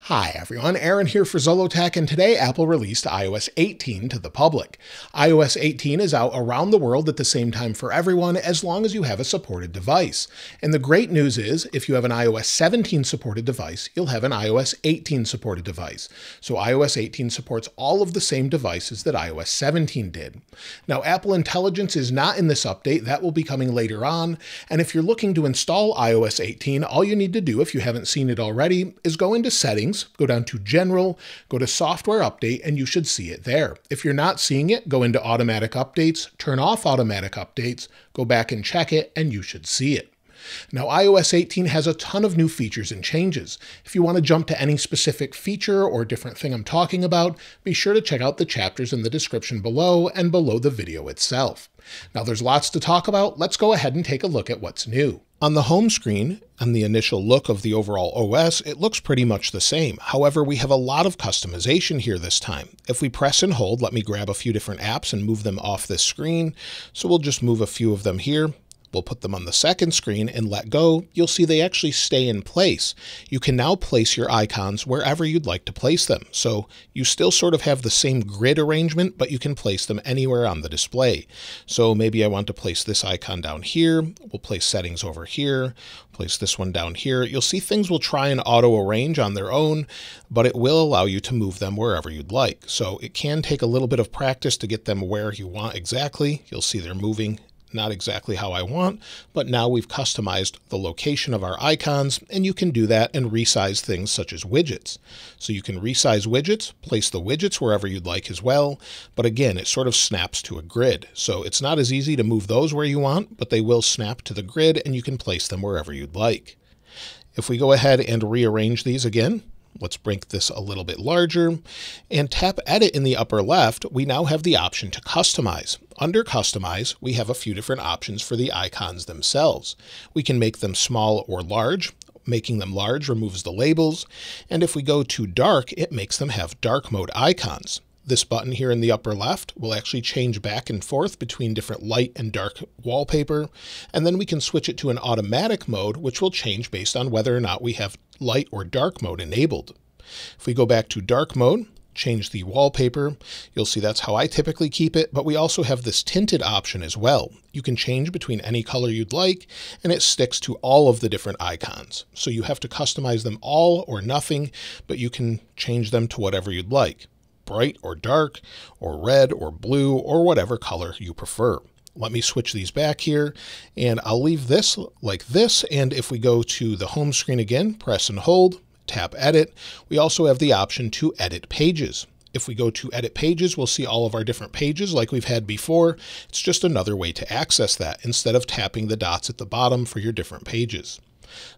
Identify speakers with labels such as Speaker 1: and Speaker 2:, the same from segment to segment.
Speaker 1: Hi everyone, Aaron here for Zollotech, and today Apple released iOS 18 to the public. iOS 18 is out around the world at the same time for everyone as long as you have a supported device. And the great news is, if you have an iOS 17 supported device, you'll have an iOS 18 supported device. So iOS 18 supports all of the same devices that iOS 17 did. Now, Apple Intelligence is not in this update. That will be coming later on. And if you're looking to install iOS 18, all you need to do, if you haven't seen it already, is go into Settings, go down to General, go to Software Update, and you should see it there. If you're not seeing it, go into Automatic Updates, turn off Automatic Updates, go back and check it, and you should see it. Now, iOS 18 has a ton of new features and changes. If you want to jump to any specific feature or different thing I'm talking about, be sure to check out the chapters in the description below and below the video itself. Now, there's lots to talk about. Let's go ahead and take a look at what's new. On the home screen, on the initial look of the overall OS, it looks pretty much the same. However, we have a lot of customization here this time. If we press and hold, let me grab a few different apps and move them off this screen. So we'll just move a few of them here. We'll put them on the second screen and let go. You'll see they actually stay in place. You can now place your icons wherever you'd like to place them. So you still sort of have the same grid arrangement, but you can place them anywhere on the display. So maybe I want to place this icon down here. We'll place settings over here, place this one down here. You'll see things will try and auto arrange on their own, but it will allow you to move them wherever you'd like. So it can take a little bit of practice to get them where you want exactly. You'll see they're moving not exactly how I want, but now we've customized the location of our icons, and you can do that and resize things such as widgets. So you can resize widgets, place the widgets wherever you'd like as well, but again, it sort of snaps to a grid. So it's not as easy to move those where you want, but they will snap to the grid and you can place them wherever you'd like. If we go ahead and rearrange these again, let's make this a little bit larger and tap Edit in the upper left. We now have the option to customize. Under Customize, we have a few different options for the icons themselves. We can make them small or large. Making them large removes the labels. And if we go to dark, it makes them have dark mode icons. This button here in the upper left will actually change back and forth between different light and dark wallpaper. And then we can switch it to an automatic mode, which will change based on whether or not we have light or dark mode enabled. If we go back to dark mode, change the wallpaper, you'll see that's how I typically keep it, but we also have this tinted option as well. You can change between any color you'd like, and it sticks to all of the different icons. So you have to customize them all or nothing, but you can change them to whatever you'd like. Bright or dark, or red or blue, or whatever color you prefer. Let me switch these back here, and I'll leave this like this, and if we go to the home screen again, press and hold, tap Edit. We also have the option to edit pages. If we go to Edit Pages, we'll see all of our different pages like we've had before. It's just another way to access that instead of tapping the dots at the bottom for your different pages.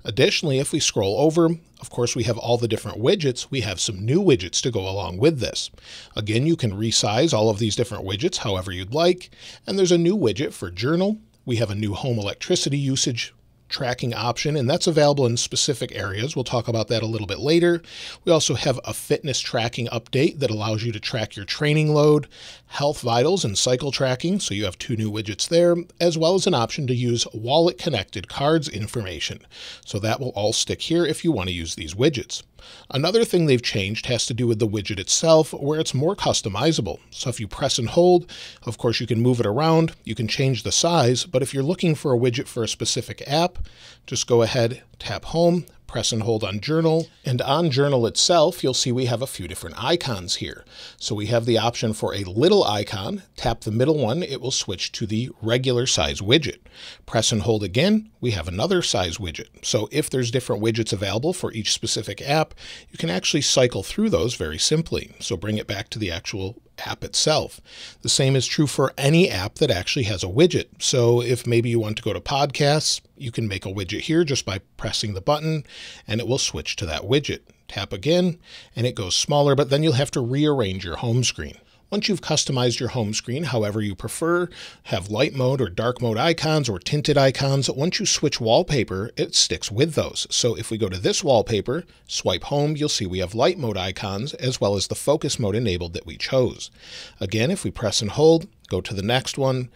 Speaker 1: Additionally, if we scroll over, of course, we have all the different widgets. We have some new widgets to go along with this. Again, you can resize all of these different widgets however you'd like. And there's a new widget for Journal. We have a new home electricity usage tracking option, and that's available in specific areas. We'll talk about that a little bit later. We also have a fitness tracking update that allows you to track your training load, health vitals, and cycle tracking. So you have two new widgets there, as well as an option to use wallet connected cards information. So that will all stick here if you want to use these widgets. Another thing they've changed has to do with the widget itself, where it's more customizable. So if you press and hold, of course you can move it around, you can change the size, but if you're looking for a widget for a specific app, just go ahead, tap Home, press and hold on Journal, and on Journal itself, you'll see we have a few different icons here. So we have the option for a little icon. Tap the middle one, it will switch to the regular size widget. Press and hold again, we have another size widget. So if there's different widgets available for each specific app, you can actually cycle through those very simply. So bring it back to the actual app itself. The same is true for any app that actually has a widget. So if maybe you want to go to podcasts, you can make a widget here just by pressing the button and it will switch to that widget. Tap again and it goes smaller, but then you'll have to rearrange your home screen. Once you've customized your home screen however you prefer, have light mode or dark mode icons or tinted icons, once you switch wallpaper, it sticks with those. So if we go to this wallpaper, swipe home, you'll see we have light mode icons as well as the focus mode enabled that we chose. Again, if we press and hold, go to the next one,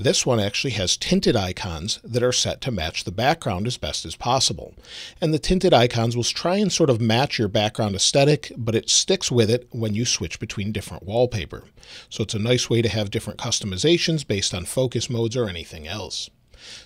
Speaker 1: This one actually has tinted icons that are set to match the background as best as possible. And the tinted icons will try and sort of match your background aesthetic, but it sticks with it when you switch between different wallpaper. So it's a nice way to have different customizations based on focus modes or anything else.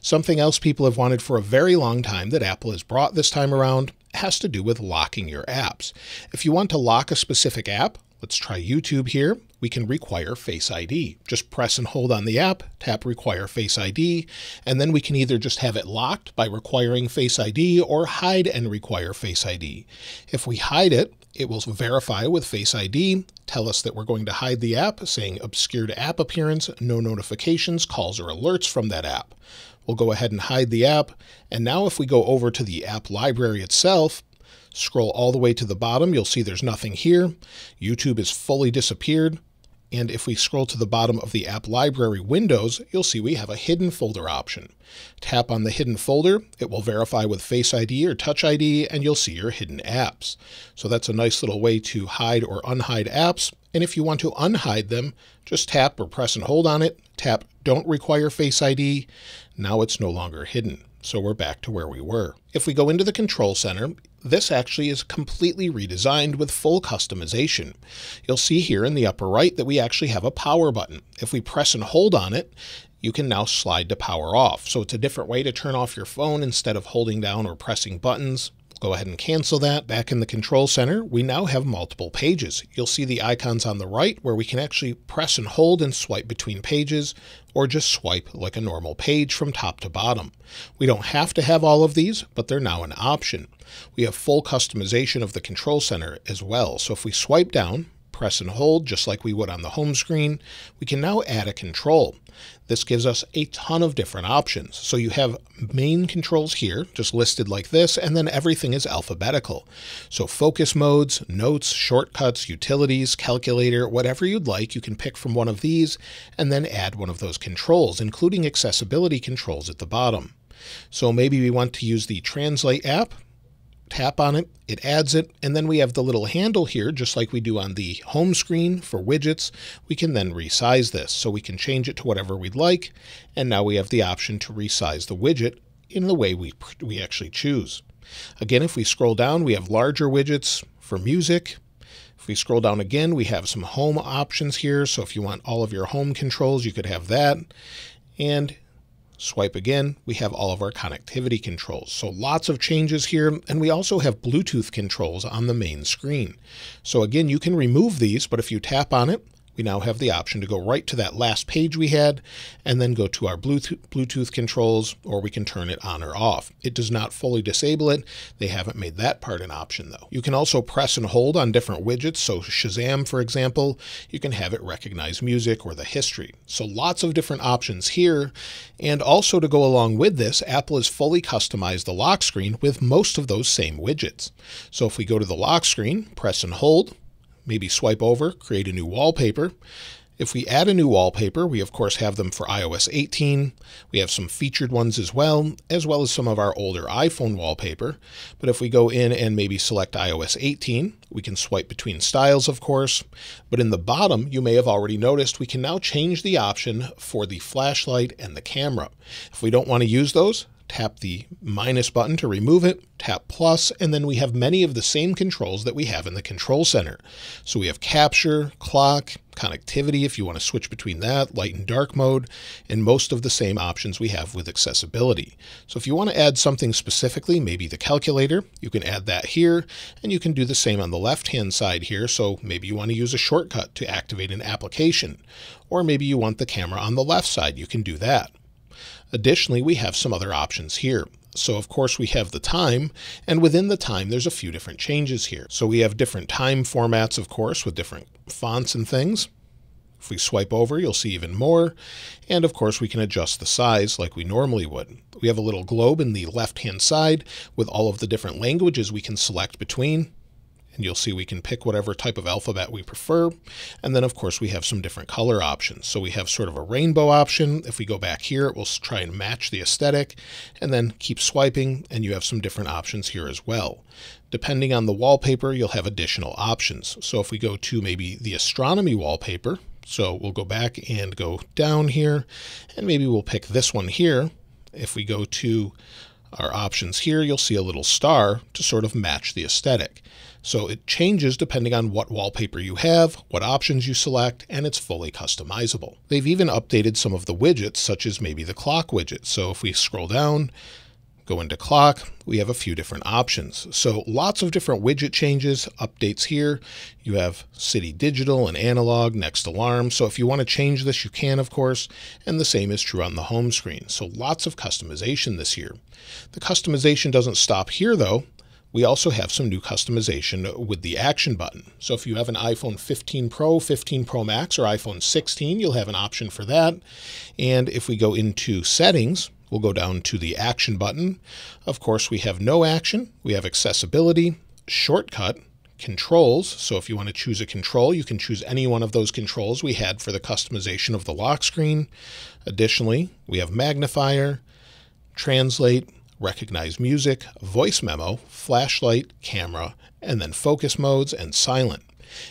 Speaker 1: Something else people have wanted for a very long time that Apple has brought this time around has to do with locking your apps. If you want to lock a specific app, let's try YouTube here, we can require Face ID. Just press and hold on the app, tap Require Face ID, and then we can either just have it locked by requiring Face ID or hide and require Face ID. If we hide it, it will verify with Face ID, tell us that we're going to hide the app, saying obscured app appearance, no notifications, calls, or alerts from that app. We'll go ahead and hide the app, and now if we go over to the app library itself, scroll all the way to the bottom, you'll see there's nothing here. YouTube is fully disappeared. And if we scroll to the bottom of the app library windows, you'll see we have a hidden folder option. Tap on the hidden folder, it will verify with Face ID or Touch ID, and you'll see your hidden apps. So that's a nice little way to hide or unhide apps. And if you want to unhide them, just tap or press and hold on it, tap Don't Require Face ID. Now it's no longer hidden. So we're back to where we were. If we go into the Control Center, this actually is completely redesigned with full customization. You'll see here in the upper right that we actually have a power button. If we press and hold on it, you can now slide to power off. So it's a different way to turn off your phone instead of holding down or pressing buttons. Go ahead and cancel that. Back in the Control Center, we now have multiple pages. You'll see the icons on the right where we can actually press and hold and swipe between pages, or just swipe like a normal page from top to bottom. We don't have to have all of these, but they're now an option. We have full customization of the Control Center as well. So if we swipe down, press and hold just like we would on the home screen, we can now add a control. This gives us a ton of different options. So you have main controls here, just listed like this, and then everything is alphabetical. So focus modes, notes, shortcuts, utilities, calculator, whatever you'd like, you can pick from one of these and then add one of those controls, including accessibility controls at the bottom. So maybe we want to use the Translate app. Tap on it, it adds it, and then we have the little handle here, just like we do on the home screen for widgets. We can then resize this, so we can change it to whatever we'd like, and now we have the option to resize the widget in the way we actually choose. Again, if we scroll down, we have larger widgets for music. If we scroll down again, we have some home options here, so if you want all of your home controls, you could have that. And swipe again, we have all of our connectivity controls. So lots of changes here, and we also have Bluetooth controls on the main screen. So again, you can remove these, but if you tap on it, we now have the option to go right to that last page we had, and then go to our Bluetooth controls, or we can turn it on or off. It does not fully disable it. They haven't made that part an option though. You can also press and hold on different widgets. So Shazam, for example, you can have it recognize music or the history. So lots of different options here. And also to go along with this, Apple has fully customized the lock screen with most of those same widgets. So if we go to the lock screen, press and hold, maybe swipe over, create a new wallpaper. If we add a new wallpaper, we of course have them for iOS 18. We have some featured ones as well as some of our older iPhone wallpaper. But if we go in and maybe select iOS 18, we can swipe between styles, of course. But in the bottom, you may have already noticed we can now change the option for the flashlight and the camera. If we don't want to use those, tap the minus button to remove it, tap plus, and then we have many of the same controls that we have in the Control Center. So we have capture, clock, connectivity if you want to switch between that, light and dark mode, and most of the same options we have with accessibility. So if you want to add something specifically, maybe the calculator, you can add that here, and you can do the same on the left-hand side here. So maybe you want to use a shortcut to activate an application, or maybe you want the camera on the left side, you can do that. Additionally, we have some other options here. So of course we have the time, and within the time there's a few different changes here. So we have different time formats, of course, with different fonts and things. If we swipe over, you'll see even more. And of course we can adjust the size like we normally would. We have a little globe in the left-hand side with all of the different languages we can select between. And you'll see we can pick whatever type of alphabet we prefer. And then of course we have some different color options. So we have sort of a rainbow option. If we go back here, it will try and match the aesthetic, and then keep swiping, and you have some different options here as well. Depending on the wallpaper, you'll have additional options. So if we go to maybe the astronomy wallpaper, So we'll go back and go down here, and maybe we'll pick this one here. If we go to our options here, you'll see a little star to sort of match the aesthetic. So it changes depending on what wallpaper you have, what options you select, and it's fully customizable. They've even updated some of the widgets, such as maybe the clock widget. So if we scroll down, go into clock, we have a few different options. So lots of different widget changes, updates here. You have city digital and analog, next alarm. So if you want to change this, you can, of course, and the same is true on the home screen. So lots of customization this year. The customization doesn't stop here though. We also have some new customization with the action button. So if you have an iPhone 15 Pro, 15 Pro Max, or iPhone 16, you'll have an option for that. And if we go into settings, we'll go down to the action button. Of course, we have no action. We have accessibility, shortcut, controls. So if you want to choose a control, you can choose any one of those controls we had for the customization of the lock screen. Additionally, we have magnifier, translate, recognize music, voice memo, flashlight, camera, and then focus modes and silent.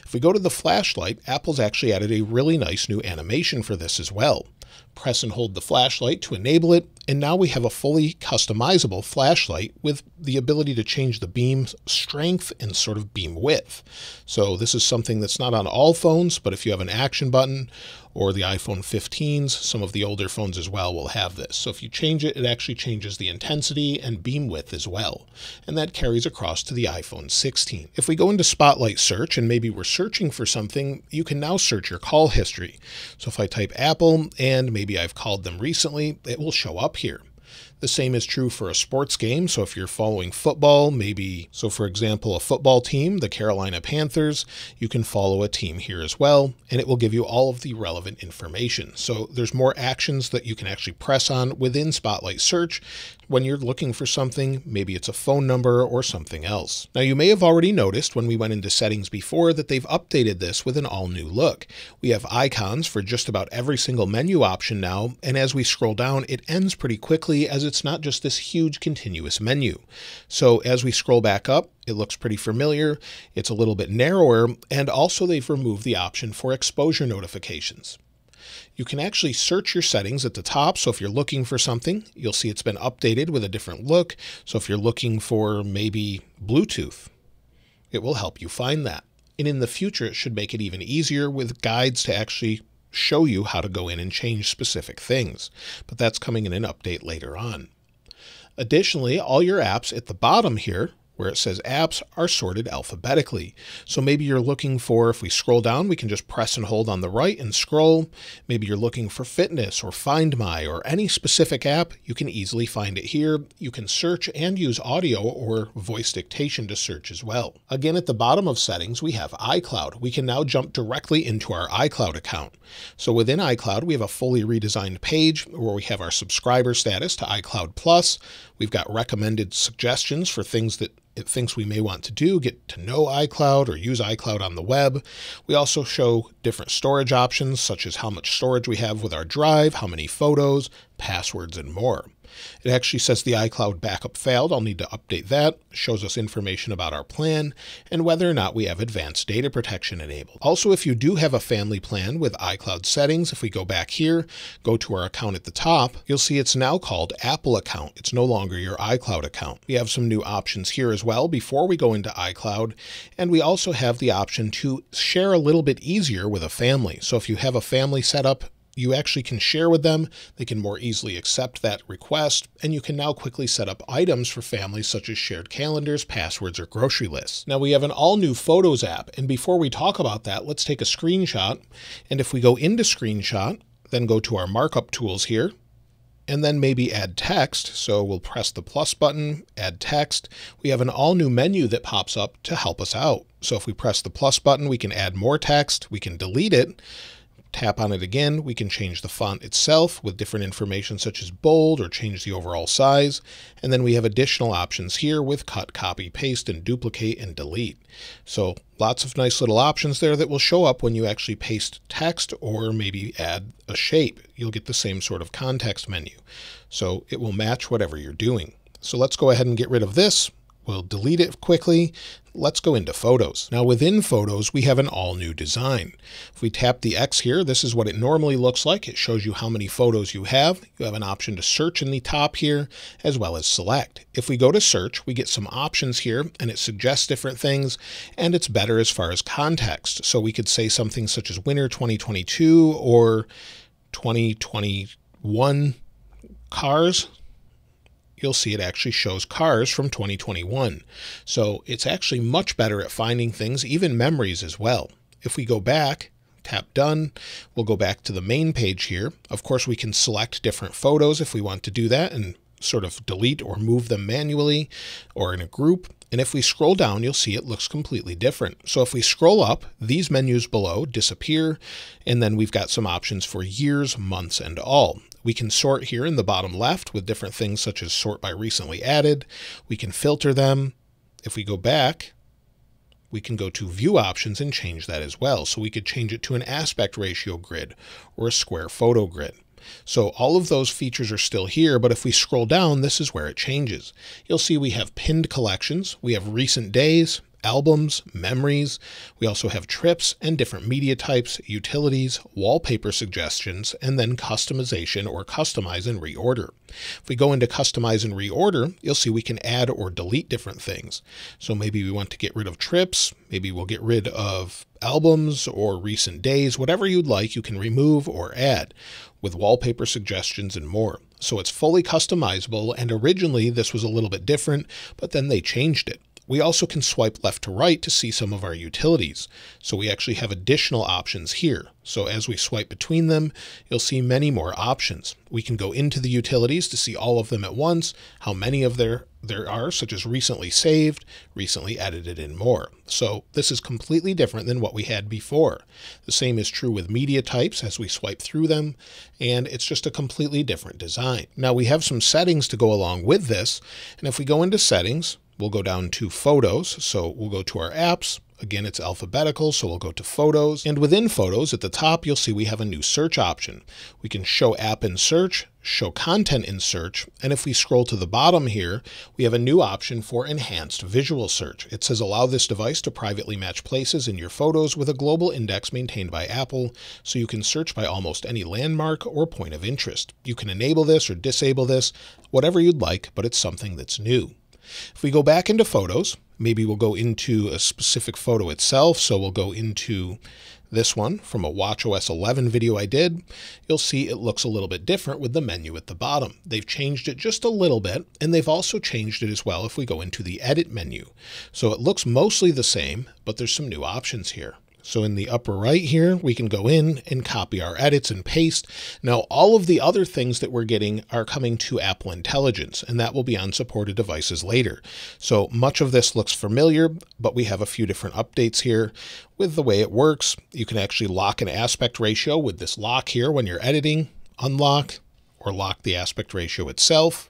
Speaker 1: If we go to the flashlight, Apple's actually added a really nice new animation for this as well. Press and hold the flashlight to enable it, and now we have a fully customizable flashlight with the ability to change the beam strength and sort of beam width. So this is something that's not on all phones, but if you have an action button or the iPhone 15s, some of the older phones as well will have this. So if you change it, it actually changes the intensity and beam width as well. And that carries across to the iPhone 16. If we go into Spotlight Search and maybe we're searching for something, you can now search your call history. So if I type Apple and maybe I've called them recently, it will show up here. The same is true for a sports game. So if you're following football, maybe, so for example, a football team, the Carolina Panthers, you can follow a team here as well, and it will give you all of the relevant information. So there's more actions that you can actually press on within Spotlight Search when you're looking for something. Maybe it's a phone number or something else. Now you may have already noticed when we went into settings before that they've updated this with an all new look. We have icons for just about every single menu option now, and as we scroll down, it ends pretty quickly as it's not just this huge continuous menu. So as we scroll back up, it looks pretty familiar. It's a little bit narrower, and also they've removed the option for exposure notifications. You can actually search your settings at the top. So if you're looking for something, you'll see it's been updated with a different look. So if you're looking for maybe Bluetooth, it will help you find that. And in the future, it should make it even easier with guides to actually show you how to go in and change specific things. But that's coming in an update later on. Additionally, all your apps at the bottom here, where it says apps, are sorted alphabetically. So maybe you're looking for, if we scroll down, we can just press and hold on the right and scroll. Maybe you're looking for fitness or Find My or any specific app, you can easily find it here. You can search and use audio or voice dictation to search as well. Again, at the bottom of settings, we have iCloud. We can now jump directly into our iCloud account. So within iCloud, we have a fully redesigned page where we have our subscriber status to iCloud Plus. We've got recommended suggestions for things that it thinks we may want to do, get to know iCloud or use iCloud on the web. We also show different storage options, such as how much storage we have with our drive, how many photos, passwords, and more. It actually says the iCloud backup failed. I'll need to update that. Shows us information about our plan and whether or not we have advanced data protection enabled. Also, if you do have a family plan with iCloud settings, if we go back here, go to our account at the top, you'll see it's now called Apple account. It's no longer your iCloud account. We have some new options here as well before we go into iCloud, and we also have the option to share a little bit easier with a family. So if you have a family set up, you actually can share with them. They can more easily accept that request, and you can now quickly set up items for families such as shared calendars, passwords, or grocery lists. Now we have an all-new Photos app, and before we talk about that, let's take a screenshot. And if we go into Screenshot, then go to our markup tools here, and then maybe add text. So we'll press the plus button, add text. We have an all-new menu that pops up to help us out. So if we press the plus button, we can add more text, we can delete it. Tap on it again, we can change the font itself with different information such as bold or change the overall size. And then we have additional options here with cut, copy, paste, and duplicate and delete. So lots of nice little options there that will show up when you actually paste text or maybe add a shape. You'll get the same sort of context menu. So it will match whatever you're doing. So let's go ahead and get rid of this. We'll delete it quickly. let's go into Photos. Now within Photos, we have an all new design. If we tap the X here, this is what it normally looks like. It shows you how many photos you have. You have an option to search in the top here, as well as select. If we go to search, we get some options here, and it suggests different things, and it's better as far as context. So we could say something such as winter 2022 or 2021 cars. You'll see it actually shows cars from 2021. So it's actually much better at finding things, even memories as well. If we go back, tap done, we'll go back to the main page here. Of course, we can select different photos if we want to do that and sort of delete or move them manually or in a group. And if we scroll down, you'll see it looks completely different. So if we scroll up, these menus below disappear, and then we've got some options for years, months, and all. We can sort here in the bottom left with different things such as sort by recently added. We can filter them. If we go back, we can go to view options and change that as well. So we could change it to an aspect ratio grid or a square photo grid. So all of those features are still here, but if we scroll down, this is where it changes. You'll see we have pinned collections, we have recent days, albums, memories. We also have trips and different media types, utilities, wallpaper suggestions, and then customization or customize and reorder. If we go into customize and reorder, you'll see we can add or delete different things. So maybe we want to get rid of trips, maybe we'll get rid of albums or recent days, whatever you'd like, you can remove or add with wallpaper suggestions and more. So it's fully customizable, and originally this was a little bit different, but then they changed it. We also can swipe left to right to see some of our utilities. So we actually have additional options here. So as we swipe between them, you'll see many more options. We can go into the utilities to see all of them at once, how many of there are, such as recently saved, recently edited, and more. So this is completely different than what we had before. The same is true with media types as we swipe through them, and it's just a completely different design. Now we have some settings to go along with this, and if we go into settings, we'll go down to Photos. So we'll go to our apps. Again, it's alphabetical, so we'll go to Photos. And within Photos, at the top, you'll see we have a new search option. We can show app in search, show content in search, and if we scroll to the bottom here, we have a new option for enhanced visual search. It says allow this device to privately match places in your photos with a global index maintained by Apple, so you can search by almost any landmark or point of interest. You can enable this or disable this, whatever you'd like, but it's something that's new. If we go back into Photos, maybe we'll go into a specific photo itself. So we'll go into this one from a watchOS 11 video I did. You'll see it looks a little bit different with the menu at the bottom. They've changed it just a little bit, and they've also changed it as well if we go into the edit menu. So it looks mostly the same, but there's some new options here. So in the upper right here, we can go in and copy our edits and paste. Now, all of the other things that we're getting are coming to Apple Intelligence, and that will be on supported devices later. So much of this looks familiar, but we have a few different updates here with the way it works. You can actually lock an aspect ratio with this lock here when you're editing, unlock, or lock the aspect ratio itself.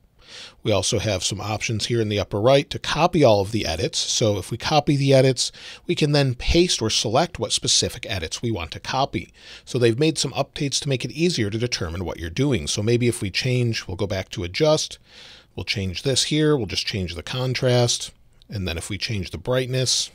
Speaker 1: We also have some options here in the upper right to copy all of the edits. So if we copy the edits, we can then paste or select what specific edits we want to copy. So they've made some updates to make it easier to determine what you're doing. So maybe if we change, we'll go back to adjust. We'll change this here. We'll just change the contrast. And then if we change the brightness,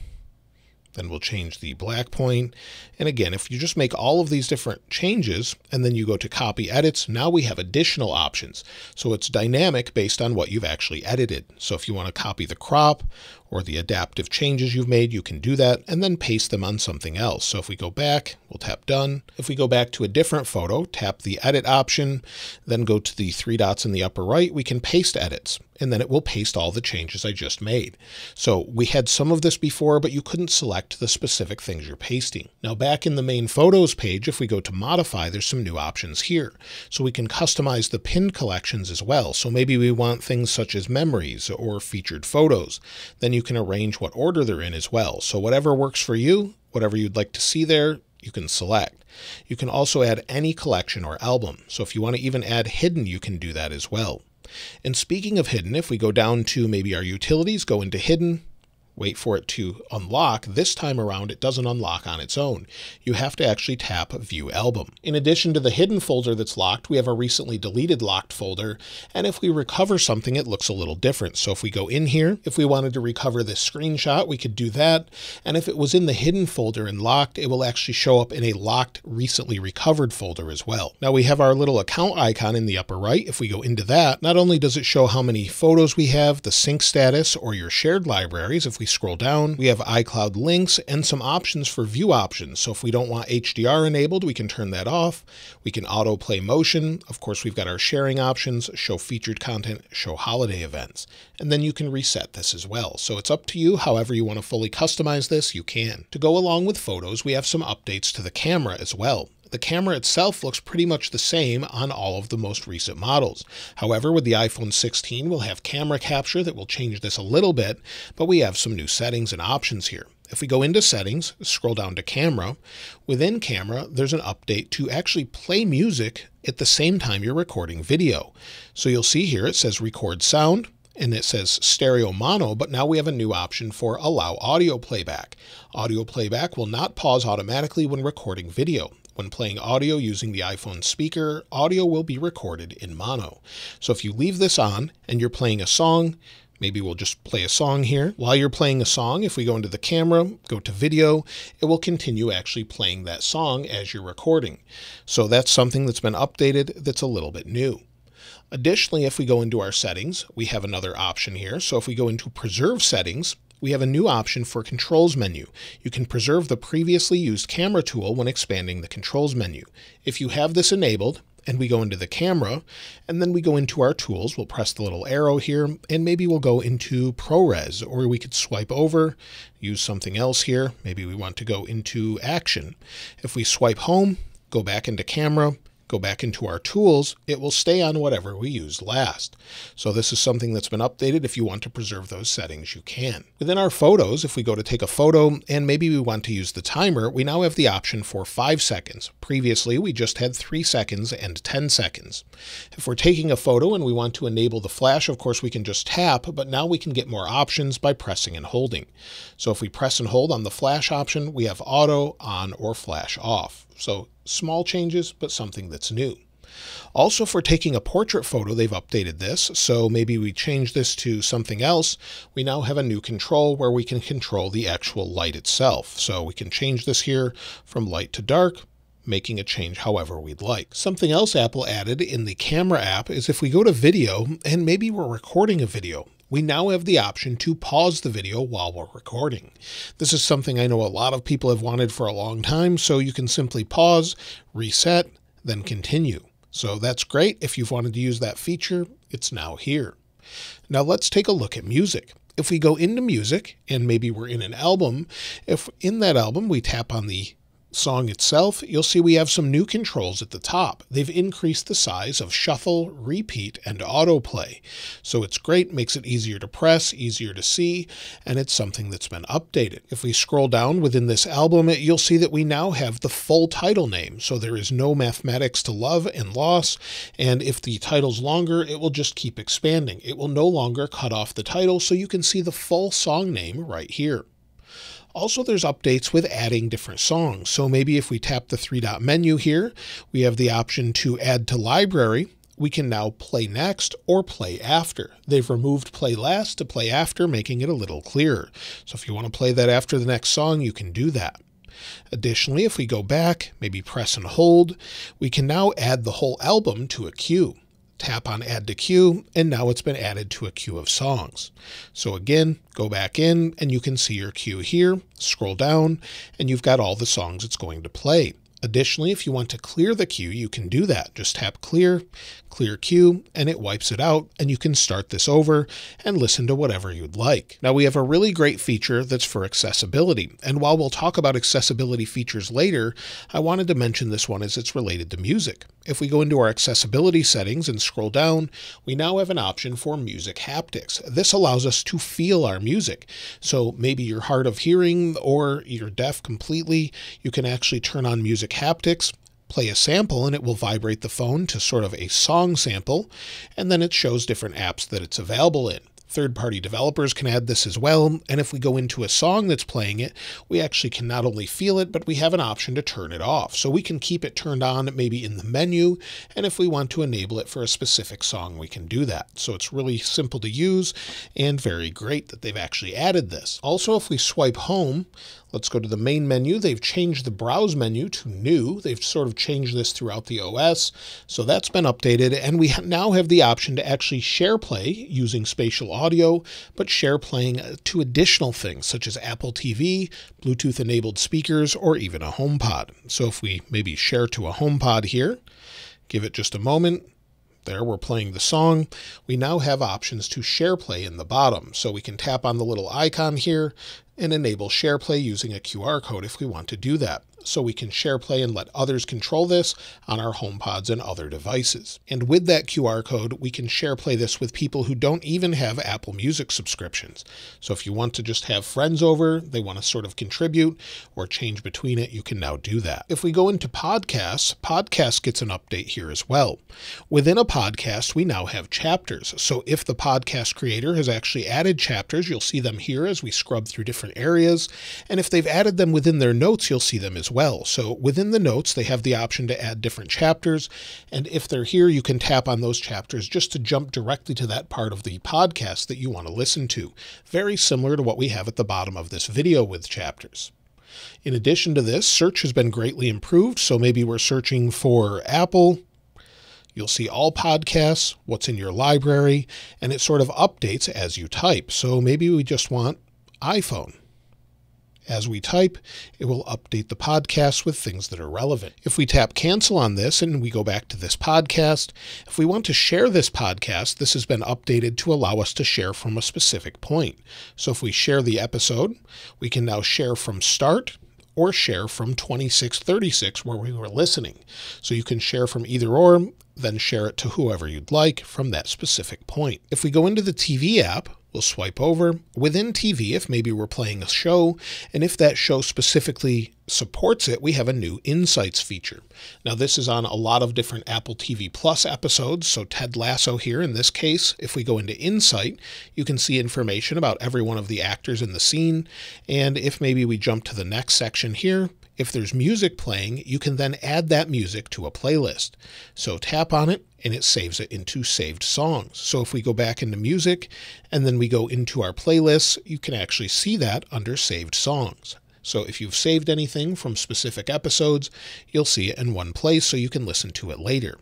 Speaker 1: then we'll change the black point. And again, if you just make all of these different changes and then you go to copy edits, now we have additional options. So it's dynamic based on what you've actually edited. So if you want to copy the crop or the adaptive changes you've made, you can do that and then paste them on something else. So if we go back, we'll tap done. If we go back to a different photo, tap the edit option, then go to the three dots in the upper right, we can paste edits, and then it will paste all the changes I just made. So we had some of this before, but you couldn't select the specific things you're pasting. Now back in the main photos page, if we go to modify, there's some new options here. So we can customize the pinned collections as well. So maybe we want things such as memories or featured photos. Then you can arrange what order they're in as well. So whatever works for you, whatever you'd like to see there, you can select. You can also add any collection or album. So if you want to even add hidden, you can do that as well. And speaking of hidden, if we go down to maybe our utilities, go into hidden, wait for it to unlock. This time around, it doesn't unlock on its own. You have to actually tap View Album. In addition to the hidden folder that's locked, we have a recently deleted locked folder. And if we recover something, it looks a little different. So if we go in here, if we wanted to recover this screenshot, we could do that. And if it was in the hidden folder and locked, it will actually show up in a locked recently recovered folder as well. Now we have our little account icon in the upper right. If we go into that, not only does it show how many photos we have, the sync status, or your shared libraries. If we scroll down, we have iCloud links and some options for view options. So if we don't want HDR enabled, we can turn that off. We can autoplay motion. Of course, we've got our sharing options, show featured content, show holiday events, and then you can reset this as well. So it's up to you. However you want to fully customize this, you can. To go along with photos, we have some updates to the camera as well. The camera itself looks pretty much the same on all of the most recent models. However, with the iPhone 16, we'll have camera capture that will change this a little bit, but we have some new settings and options here. If we go into settings, scroll down to camera, within camera, there's an update to actually play music at the same time you're recording video. So you'll see here, it says record sound, and it says stereo mono, but now we have a new option for allow audio playback. Audio playback will not pause automatically when recording video. When playing audio using the iPhone speaker, audio will be recorded in mono. So if you leave this on and you're playing a song, maybe we'll just play a song here. While you're playing a song, if we go into the camera, go to video, it will continue actually playing that song as you're recording. So that's something that's been updated that's a little bit new. Additionally, if we go into our settings, we have another option here. So if we go into preserve settings, we have a new option for controls menu. You can preserve the previously used camera tool when expanding the controls menu. If you have this enabled, and we go into the camera, and then we go into our tools, we'll press the little arrow here, and maybe we'll go into ProRes, or we could swipe over, use something else here. Maybe we want to go into action. If we swipe home, go back into camera, go back into our tools, it will stay on whatever we used last. So this is something that's been updated. If you want to preserve those settings, you can. Within our photos, if we go to take a photo and maybe we want to use the timer, we now have the option for 5 seconds. Previously, we just had 3 seconds and 10 seconds. If we're taking a photo and we want to enable the flash, of course, we can just tap, but now we can get more options by pressing and holding. So if we press and hold on the flash option, we have auto, on, or flash off. So small changes, but something that's new. Also, for taking a portrait photo, they've updated this. So maybe we change this to something else. We now have a new control where we can control the actual light itself. So we can change this here from light to dark, making a change however we'd like. Something else Apple added in the camera app is if we go to video and maybe we're recording a video, we now have the option to pause the video while we're recording. This is something I know a lot of people have wanted for a long time, so you can simply pause, reset, then continue. So that's great. If you've wanted to use that feature, it's now here. Now let's take a look at music. If we go into music and maybe we're in an album, if in that album we tap on the song itself, you'll see we have some new controls at the top. They've increased the size of shuffle, repeat, and autoplay. So it's great, makes it easier to press, easier to see, and it's something that's been updated. If we scroll down within this album, you'll see that we now have the full title name. So there is no mathematics to love and loss, and if the title's longer, it will just keep expanding. It will no longer cut off the title, so you can see the full song name right here. Also, there's updates with adding different songs. So maybe if we tap the 3-dot menu here, we have the option to add to library. We can now play next or play after. They've removed play last to play after, making it a little clearer. So if you want to play that after the next song, you can do that. Additionally, if we go back, maybe press and hold, we can now add the whole album to a queue. Tap on add to queue, and now it's been added to a queue of songs. So again, go back in and you can see your queue here, scroll down, and you've got all the songs it's going to play. Additionally, if you want to clear the queue, you can do that. Just tap clear, clear queue, and it wipes it out, and you can start this over and listen to whatever you'd like. Now we have a really great feature that's for accessibility, and while we'll talk about accessibility features later, I wanted to mention this one as it's related to music. If we go into our accessibility settings and scroll down, we now have an option for music haptics. This allows us to feel our music. So maybe you're hard of hearing or you're deaf completely, you can actually turn on music haptics, play a sample, and it will vibrate the phone to sort of a song sample, and then it shows different apps that it's available in. Third-party developers can add this as well, and if we go into a song that's playing it, we actually can not only feel it, but we have an option to turn it off. So we can keep it turned on maybe in the menu, and if we want to enable it for a specific song, we can do that. So it's really simple to use and very great that they've actually added this. Also, if we swipe home, let's go to the main menu. They've changed the browse menu to new. They've sort of changed this throughout the OS. So that's been updated. And we now have the option to actually share play using spatial audio, but share playing to additional things such as Apple TV, Bluetooth enabled speakers, or even a HomePod. So if we maybe share to a HomePod here, give it just a moment. There, we're playing the song. We now have options to share play in the bottom. So we can tap on the little icon here and enable share play using a QR code if we want to do that. So we can share play and let others control this on our HomePods and other devices. And with that QR code, we can share play this with people who don't even have Apple Music subscriptions. So if you want to just have friends over, they want to sort of contribute or change between it, you can now do that. If we go into podcasts, podcast gets an update here as well. Within a podcast, we now have chapters. So if the podcast creator has actually added chapters, you'll see them here as we scrub through different areas. And if they've added them within their notes, you'll see them as well. So within the notes, they have the option to add different chapters. And if they're here, you can tap on those chapters just to jump directly to that part of the podcast that you want to listen to. Very similar to what we have at the bottom of this video with chapters. In addition to this, search has been greatly improved. So maybe we're searching for Apple. You'll see all podcasts, what's in your library, and it sort of updates as you type. So maybe we just want iPhone. As we type, it will update the podcast with things that are relevant. If we tap cancel on this and we go back to this podcast, if we want to share this podcast, this has been updated to allow us to share from a specific point. So if we share the episode, we can now share from start or share from 2636 where we were listening. So you can share from either or, then share it to whoever you'd like from that specific point. If we go into the TV app, we'll swipe over. Within TV, if maybe we're playing a show, and if that show specifically supports it, we have a new Insights feature. Now, this is on a lot of different Apple TV Plus episodes. So Ted Lasso here in this case, if we go into Insight, you can see information about every one of the actors in the scene. And if maybe we jump to the next section here, if there's music playing, you can then add that music to a playlist. So tap on it and it saves it into saved songs. So if we go back into music and then we go into our playlists, you can actually see that under saved songs. So if you've saved anything from specific episodes, you'll see it in one place so you can listen to it later.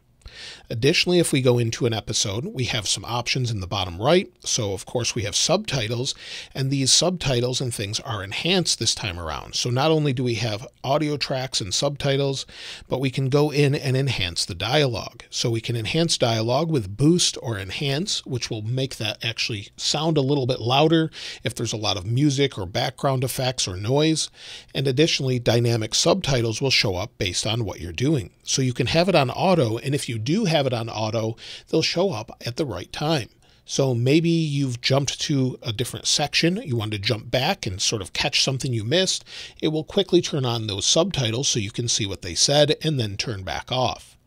Speaker 1: Additionally, if we go into an episode, we have some options in the bottom right. So of course we have subtitles, and these subtitles and things are enhanced this time around. So not only do we have audio tracks and subtitles, but we can go in and enhance the dialogue. So we can enhance dialogue with boost or enhance, which will make that actually sound a little bit louder if there's a lot of music or background effects or noise. And additionally, dynamic subtitles will show up based on what you're doing. So you can have it on auto, and if you do have it on auto, they'll show up at the right time. So maybe you've jumped to a different section, you want to jump back and sort of catch something you missed. It will quickly turn on those subtitles so you can see what they said and then turn back off.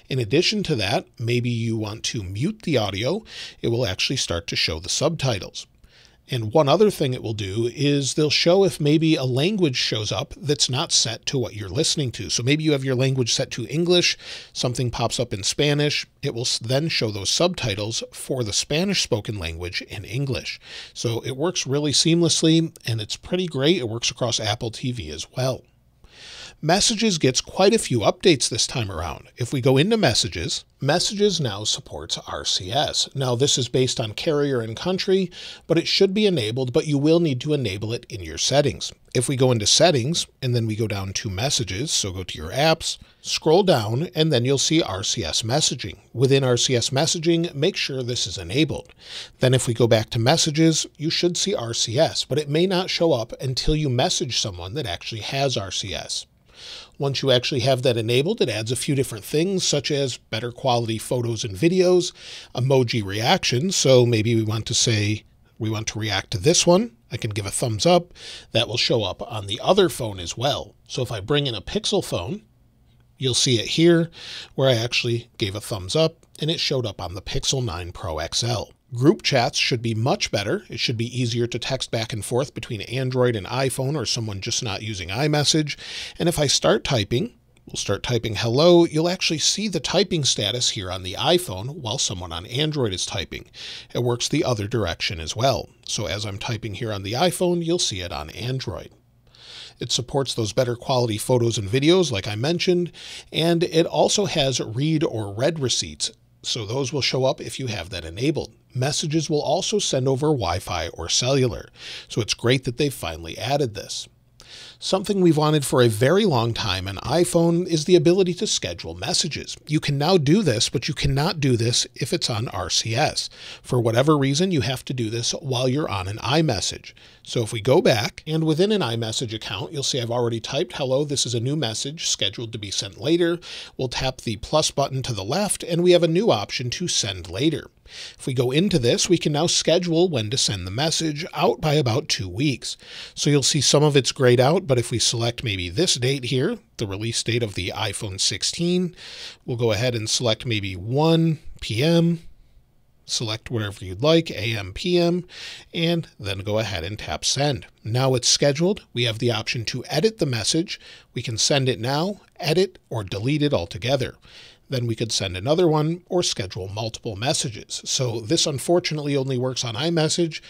Speaker 1: In addition to that, maybe you want to mute the audio. It will actually start to show the subtitles. And one other thing it will do is they'll show if maybe a language shows up that's not set to what you're listening to. So maybe you have your language set to English, something pops up in Spanish. It will then show those subtitles for the Spanish spoken language in English. So it works really seamlessly and it's pretty great. It works across Apple TV as well. Messages gets quite a few updates this time around. If we go into Messages, Messages now supports RCS. Now this is based on carrier and country, but it should be enabled, but you will need to enable it in your settings. If we go into Settings and then we go down to Messages, so go to your apps, scroll down, and then you'll see RCS messaging. Within RCS messaging, make sure this is enabled. Then if we go back to Messages, you should see RCS, but it may not show up until you message someone that actually has RCS. Once you actually have that enabled, it adds a few different things, such as better quality photos and videos, emoji reactions. So maybe we want to say we want to react to this one. I can give a thumbs up. That will show up on the other phone as well. So if I bring in a Pixel phone, you'll see it here where I actually gave a thumbs up and it showed up on the Pixel 9 Pro XL. Group chats should be much better. It should be easier to text back and forth between Android and iPhone or someone just not using iMessage. And if I start typing, we'll start typing hello, you'll actually see the typing status here on the iPhone while someone on Android is typing. It works the other direction as well. So as I'm typing here on the iPhone, you'll see it on Android. It supports those better quality photos and videos like I mentioned, and it also has read or read receipts. So those will show up if you have that enabled. Messages will also send over Wi-Fi or cellular. So it's great that they've finally added this. Something we've wanted for a very long time on iPhone is the ability to schedule messages. You can now do this, but you cannot do this if it's on RCS. For whatever reason, you have to do this while you're on an iMessage. So if we go back and within an iMessage account, you'll see I've already typed, hello, this is a new message scheduled to be sent later. We'll tap the plus button to the left and we have a new option to send later. If we go into this, we can now schedule when to send the message out by about 2 weeks. So you'll see some of it's grayed out, but if we select maybe this date here, the release date of the iPhone 16, we'll go ahead and select maybe 1 p.m., select whatever you'd like, AM, PM, and then go ahead and tap send. Now it's scheduled. We have the option to edit the message. We can send it now, edit, or delete it altogether. Then we could send another one or schedule multiple messages. So this unfortunately only works on iMessage.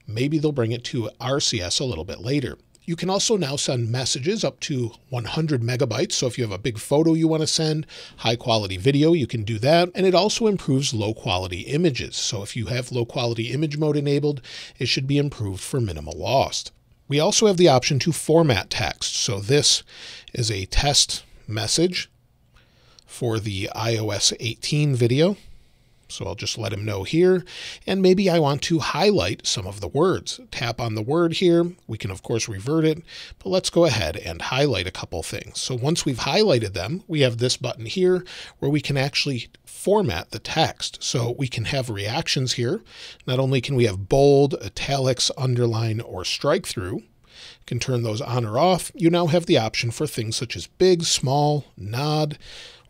Speaker 1: Maybe they'll bring it to RCS a little bit later. You can also now send messages up to 100 megabytes. So if you have a big photo you want to send, high quality video, you can do that. And it also improves low quality images. So if you have low quality image mode enabled, it should be improved for minimal loss. We also have the option to format text. So this is a test message for the iOS 18 video. So I'll just let him know here. And maybe I want to highlight some of the words. Tap on the word here. We can of course revert it, but let's go ahead and highlight a couple things. So once we've highlighted them, we have this button here where we can actually format the text. So we can have reactions here. Not only can we have bold, italics, underline, or strike through, can turn those on or off. You now have the option for things such as big, small, nod,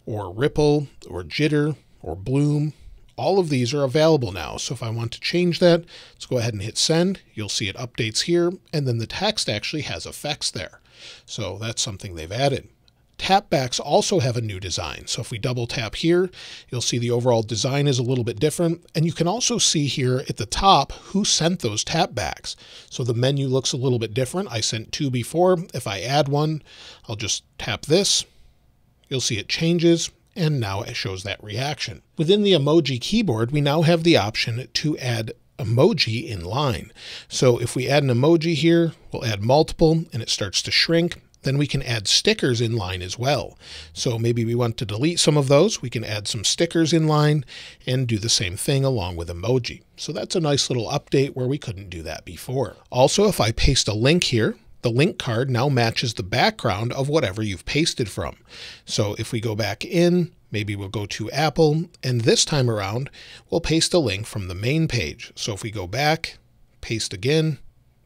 Speaker 1: or ripple, or jitter, or bloom. All of these are available now. So if I want to change that, let's go ahead and hit send. You'll see it updates here, and then the text actually has effects there. So that's something they've added. Tapbacks also have a new design. So if we double tap here, you'll see the overall design is a little bit different. And you can also see here at the top who sent those tapbacks. So the menu looks a little bit different. I sent 2 before. If I add one, I'll just tap this. You'll see it changes, and now it shows that reaction. Within the emoji keyboard, we now have the option to add emoji in line. So if we add an emoji here, we'll add multiple, and it starts to shrink. Then we can add stickers in line as well. So maybe we want to delete some of those. We can add some stickers in line and do the same thing along with emoji. So that's a nice little update where we couldn't do that before. Also, if I paste a link here, the link card now matches the background of whatever you've pasted from. So if we go back in, maybe we'll go to Apple, and this time around, we'll paste a link from the main page. So if we go back, paste again,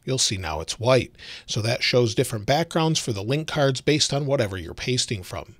Speaker 1: you'll see now it's white. So that shows different backgrounds for the link cards based on whatever you're pasting from.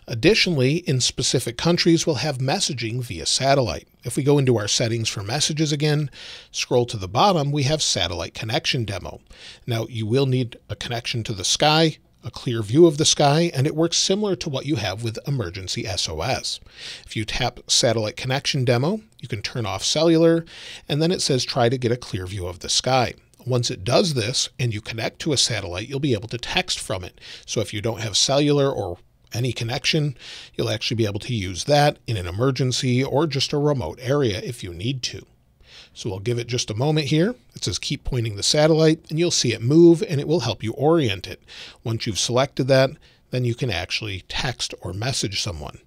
Speaker 1: Additionally, in specific countries, we'll have messaging via satellite. If we go into our settings for messages again, scroll to the bottom, we have satellite connection demo. Now, you will need a connection to the sky, a clear view of the sky, and it works similar to what you have with emergency SOS. If you tap satellite connection demo, you can turn off cellular, and then it says try to get a clear view of the sky. Once it does this and you connect to a satellite, you'll be able to text from it. So if you don't have cellular or any connection, you'll actually be able to use that in an emergency or just a remote area if you need to. So we'll give it just a moment here. It says keep pointing the satellite, and you'll see it move, and it will help you orient it. Once you've selected that, then you can actually text or message someone.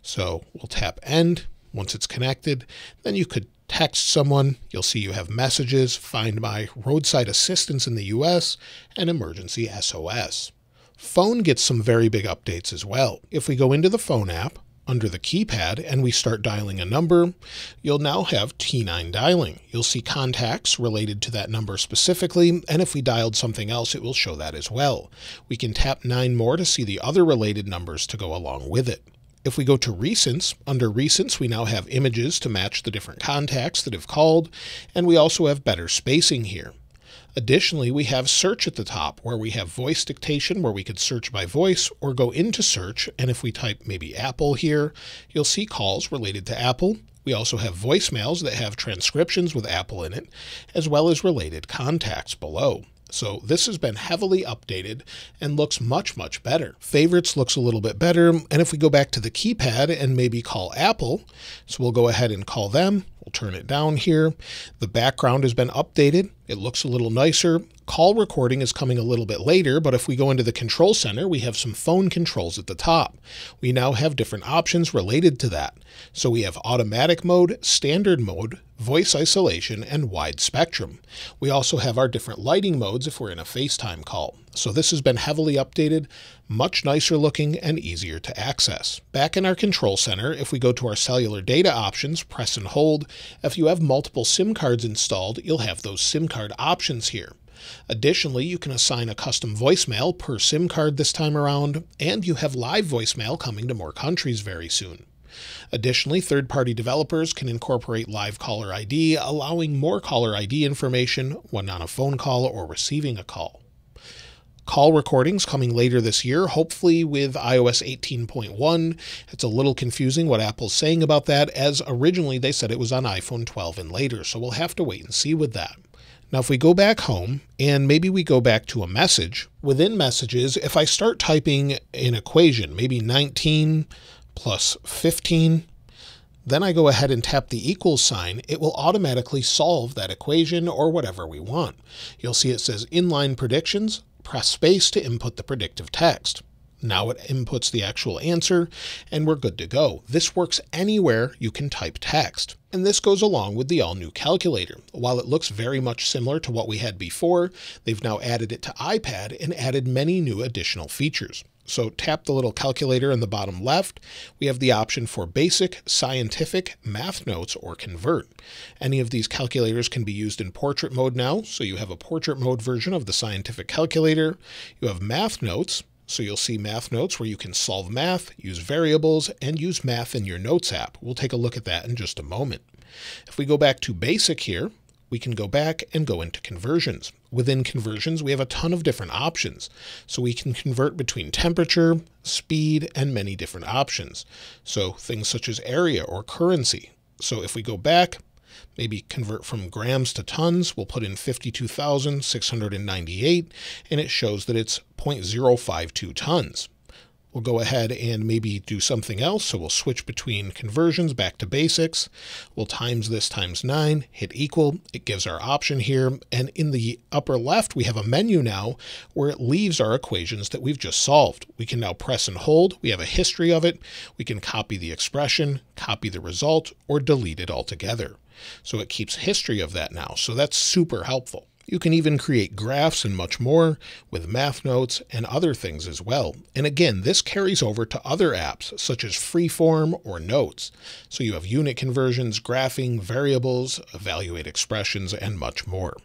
Speaker 1: So we'll tap end. Once it's connected, then you could text someone. You'll see you have messages, Find My, roadside assistance in the US, and emergency SOS. Phone gets some very big updates as well. If we go into the phone app, under the keypad, and we start dialing a number, you'll now have T9 dialing. You'll see contacts related to that number specifically, and if we dialed something else, it will show that as well. We can tap 9 more to see the other related numbers to go along with it. If we go to Recents, under Recents, we now have images to match the different contacts that have called, and we also have better spacing here. Additionally, we have Search at the top, where we have voice dictation, where we could search by voice or go into search, and if we type maybe Apple here, you'll see calls related to Apple. We also have voicemails that have transcriptions with Apple in it, as well as related contacts below. So this has been heavily updated and looks much, much better. Favorites looks a little bit better. And if we go back to the keypad and maybe call Apple, so we'll go ahead and call them. We'll turn it down here. The background has been updated. It looks a little nicer. Call recording is coming a little bit later, but if we go into the control center, we have some phone controls at the top. We now have different options related to that. So we have automatic mode, standard mode, voice isolation, and wide spectrum. We also have our different lighting modes if we're in a FaceTime call. So this has been heavily updated, much nicer looking and easier to access. Back in our control center, if we go to our cellular data options, press and hold. If you have multiple SIM cards installed, you'll have those SIM card options here. Additionally, you can assign a custom voicemail per SIM card this time around, and you have live voicemail coming to more countries very soon. Additionally, third-party developers can incorporate live caller ID, allowing more caller ID information when on a phone call or receiving a call. Call recordings coming later this year, hopefully with iOS 18.1. It's a little confusing what Apple's saying about that, as originally they said it was on iPhone 12 and later, so we'll have to wait and see with that. Now, if we go back home and maybe we go back to a message, within messages, if I start typing an equation, maybe 19 plus 15, then I go ahead and tap the equals sign, it will automatically solve that equation or whatever we want. You'll see it says inline predictions, press space to input the predictive text. Now it inputs the actual answer and we're good to go. This works anywhere you can type text. And this goes along with the all-new calculator. While it looks very much similar to what we had before, they've now added it to iPad and added many new additional features. So tap the little calculator in the bottom left. We have the option for basic, scientific, math notes, or convert. Any of these calculators can be used in portrait mode now. So you have a portrait mode version of the scientific calculator. You have math notes. So you'll see math notes where you can solve math, use variables, and use math in your notes app. We'll take a look at that in just a moment. If we go back to basic here, we can go back and go into conversions. Within conversions, we have a ton of different options. So we can convert between temperature, speed, and many different options. So things such as area or currency. So if we go back, maybe convert from grams to tons, we'll put in 52,698, and it shows that it's 0.052 tons. We'll go ahead and maybe do something else. So we'll switch between conversions back to basics. We'll times this times 9, hit equal. It gives our option here. And in the upper left, we have a menu now where it leaves our equations that we've just solved. We can now press and hold. We have a history of it. We can copy the expression, copy the result, or delete it altogether. So it keeps history of that now. So that's super helpful. You can even create graphs and much more with math notes and other things as well. And again, this carries over to other apps such as Freeform or Notes. So you have unit conversions, graphing, variables, evaluate expressions, and much more.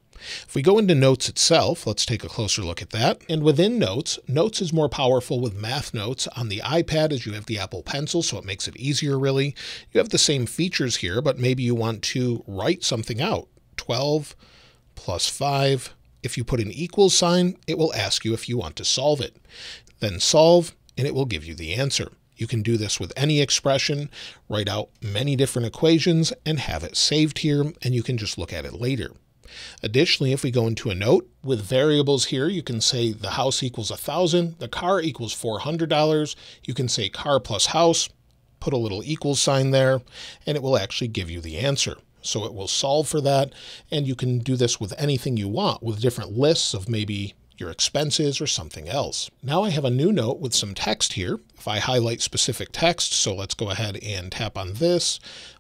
Speaker 1: If we go into Notes itself, let's take a closer look at that. And within Notes, Notes is more powerful with math notes on the iPad as you have the Apple Pencil, so it makes it easier really. You have the same features here, but maybe you want to write something out. 12 plus 5. If you put an equals sign, it will ask you if you want to solve it. Then solve, and it will give you the answer. You can do this with any expression, write out many different equations, and have it saved here, and you can just look at it later. Additionally, if we go into a note, with variables here, you can say the house equals 1,000, the car equals $400. You can say car plus house, put a little equals sign there, and it will actually give you the answer. So it will solve for that, and you can do this with anything you want, with different lists of maybe your expenses or something else. Now I have a new note with some text here. If I highlight specific text, so let's go ahead and tap on this,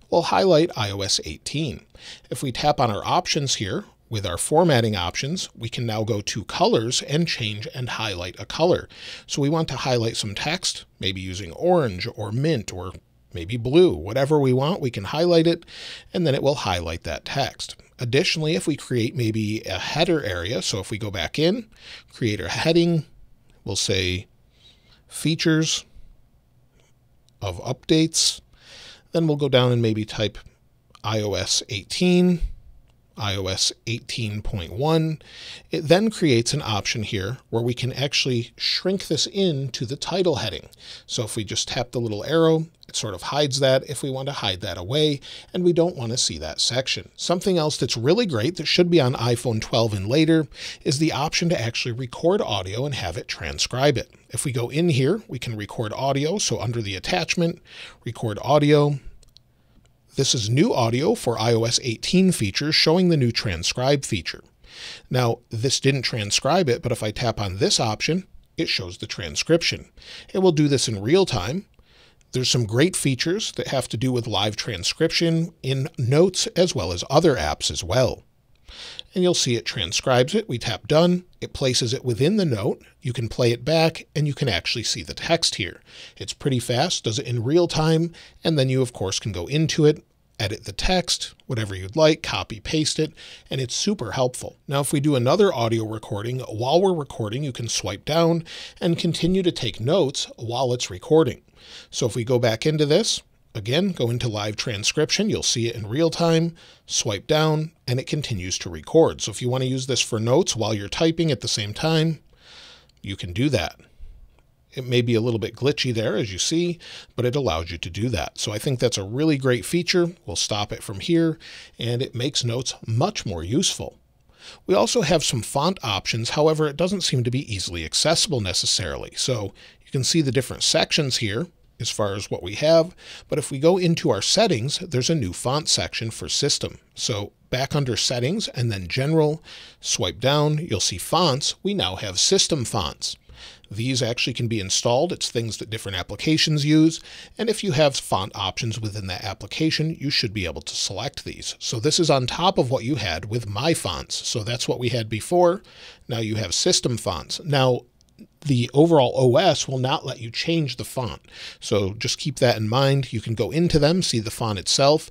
Speaker 1: we'll highlight iOS 18. If we tap on our options here, with our formatting options, we can now go to colors and change and highlight a color. So we want to highlight some text, maybe using orange or mint or maybe blue, whatever we want, we can highlight it, and then it will highlight that text. Additionally, if we create maybe a header area, so if we go back in, create our heading, we'll say features, of updates. Then we'll go down and maybe type iOS 18, iOS 18.1. It then creates an option here where we can actually shrink this into the title heading. So if we just tap the little arrow, it sort of hides that if we want to hide that away and we don't want to see that section. Something else that's really great that should be on iPhone 12 and later is the option to actually record audio and have it transcribe it. If we go in here, we can record audio. So under the attachment, record audio. This is new audio for iOS 18 features showing the new transcribe feature. Now, this didn't transcribe it, but if I tap on this option, it shows the transcription. It will do this in real time. There's some great features that have to do with live transcription in Notes as well as other apps as well. And you'll see it transcribes it. We tap done. It places it within the note. You can play it back and you can actually see the text here. It's pretty fast, does it in real time. And then you, of course, can go into it, edit the text, whatever you'd like, copy, paste it, and it's super helpful. Now, if we do another audio recording, while we're recording, you can swipe down and continue to take notes while it's recording. So if we go back into this, again, go into live transcription, you'll see it in real time, swipe down, and it continues to record. So if you want to use this for notes while you're typing at the same time, you can do that. It may be a little bit glitchy there, as you see, but it allows you to do that. So I think that's a really great feature. We'll stop it from here, and it makes notes much more useful. We also have some font options. However, it doesn't seem to be easily accessible necessarily. So you can see the different sections here as far as what we have. But if we go into our settings, there's a new font section for system. So back under settings and then general, swipe down, you'll see fonts. We now have system fonts. These actually can be installed. It's things that different applications use. And if you have font options within that application, you should be able to select these. So this is on top of what you had with My Fonts. So that's what we had before. Now you have system fonts. Now, the overall OS will not let you change the font. So just keep that in mind. You can go into them, see the font itself.